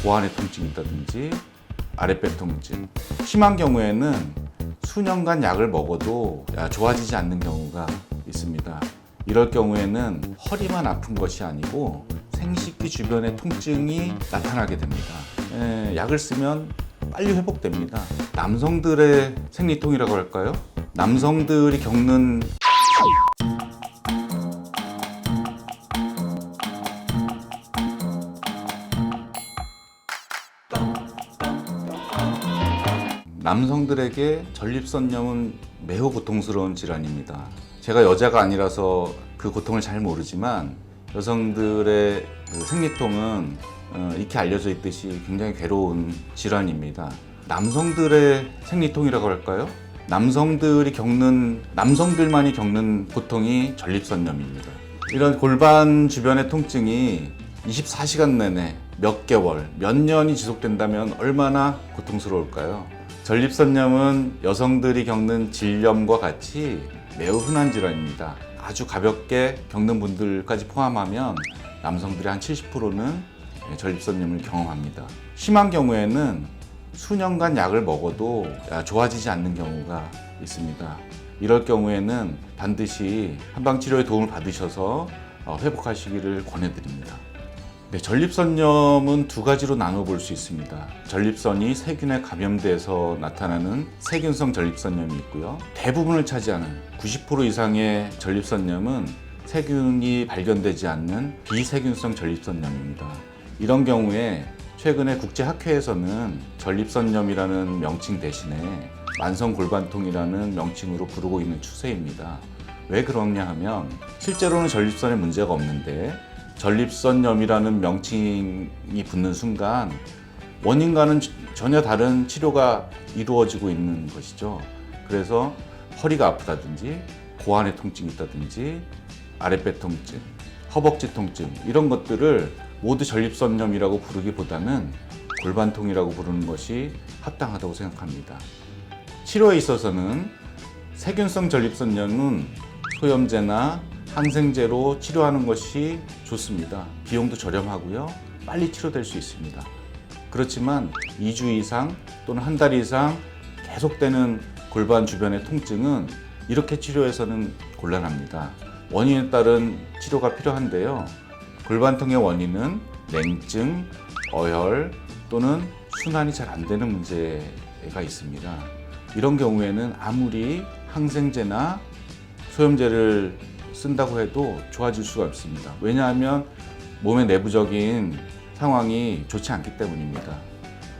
고환의 통증이 있다든지 아랫배 통증, 심한 경우에는 수년간 약을 먹어도 좋아지지 않는 경우가 있습니다. 이럴 경우에는 허리만 아픈 것이 아니고 생식기 주변의 통증이 나타나게 됩니다. 약을 쓰면 빨리 회복됩니다. 남성들의 생리통이라고 할까요? 남성들이 겪는 남성들에게 전립선염은 매우 고통스러운 질환입니다. 제가 여자가 아니라서 그 고통을 잘 모르지만 여성들의 생리통은 익히 알려져 있듯이 굉장히 괴로운 질환입니다. 남성들의 생리통이라고 할까요? 남성들만이 겪는 고통이 전립선염입니다. 이런 골반 주변의 통증이 24시간 내내 몇 개월, 몇 년이 지속된다면 얼마나 고통스러울까요? 전립선염은 여성들이 겪는 질염과 같이 매우 흔한 질환입니다. 아주 가볍게 겪는 분들까지 포함하면 남성들의 한 70%는 전립선염을 경험합니다. 심한 경우에는 수년간 약을 먹어도 좋아지지 않는 경우가 있습니다. 이럴 경우에는 반드시 한방치료의 도움을 받으셔서 회복하시기를 권해드립니다. 전립선염은 두 가지로 나눠볼 수 있습니다. 전립선이 세균에 감염돼서 나타나는 세균성 전립선염이 있고요. 대부분을 차지하는 90% 이상의 전립선염은 세균이 발견되지 않는 비세균성 전립선염입니다. 이런 경우에 최근에 국제학회에서는 전립선염이라는 명칭 대신에 만성골반통이라는 명칭으로 부르고 있는 추세입니다. 왜 그러냐 하면 실제로는 전립선에 문제가 없는데 전립선염이라는 명칭이 붙는 순간 원인과는 전혀 다른 치료가 이루어지고 있는 것이죠. 그래서 허리가 아프다든지 고환의 통증이 있다든지 아랫배 통증, 허벅지 통증 이런 것들을 모두 전립선염이라고 부르기보다는 골반통이라고 부르는 것이 합당하다고 생각합니다. 치료에 있어서는 세균성 전립선염은 소염제나 항생제로 치료하는 것이 좋습니다. 비용도 저렴하고요. 빨리 치료될 수 있습니다. 그렇지만 2주 이상 또는 한 달 이상 계속되는 골반 주변의 통증은 이렇게 치료해서는 곤란합니다. 원인에 따른 치료가 필요한데요. 골반통의 원인은 냉증, 어혈 또는 순환이 잘 안 되는 문제가 있습니다. 이런 경우에는 아무리 항생제나 소염제를 쓴다고 해도 좋아질 수가 없습니다. 왜냐하면 몸의 내부적인 상황이 좋지 않기 때문입니다.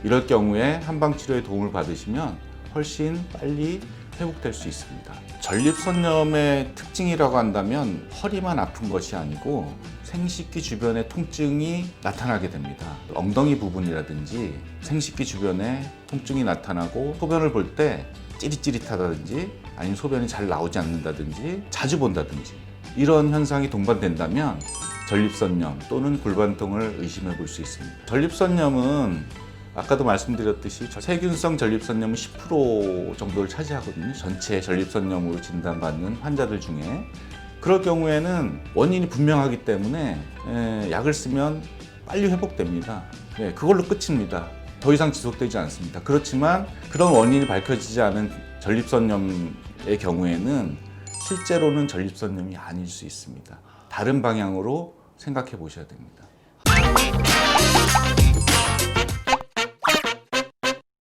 이럴 경우에 한방치료의 도움을 받으시면 훨씬 빨리 회복될 수 있습니다. 전립선염의 특징이라고 한다면 허리만 아픈 것이 아니고 생식기 주변의 통증이 나타나게 됩니다. 엉덩이 부분이라든지 생식기 주변에 통증이 나타나고 소변을 볼 때 찌릿찌릿하다든지 아니면 소변이 잘 나오지 않는다든지 자주 본다든지 이런 현상이 동반된다면 전립선염 또는 골반통을 의심해 볼 수 있습니다. 전립선염은 아까도 말씀드렸듯이 세균성 전립선염은 10% 정도를 차지하거든요. 전체 전립선염으로 진단받는 환자들 중에. 그럴 경우에는 원인이 분명하기 때문에 약을 쓰면 빨리 회복됩니다. 그걸로 끝입니다. 더 이상 지속되지 않습니다. 그렇지만 그런 원인이 밝혀지지 않은 전립선염의 경우에는 실제로는 전립선염이 아닐 수 있습니다. 다른 방향으로 생각해 보셔야 됩니다.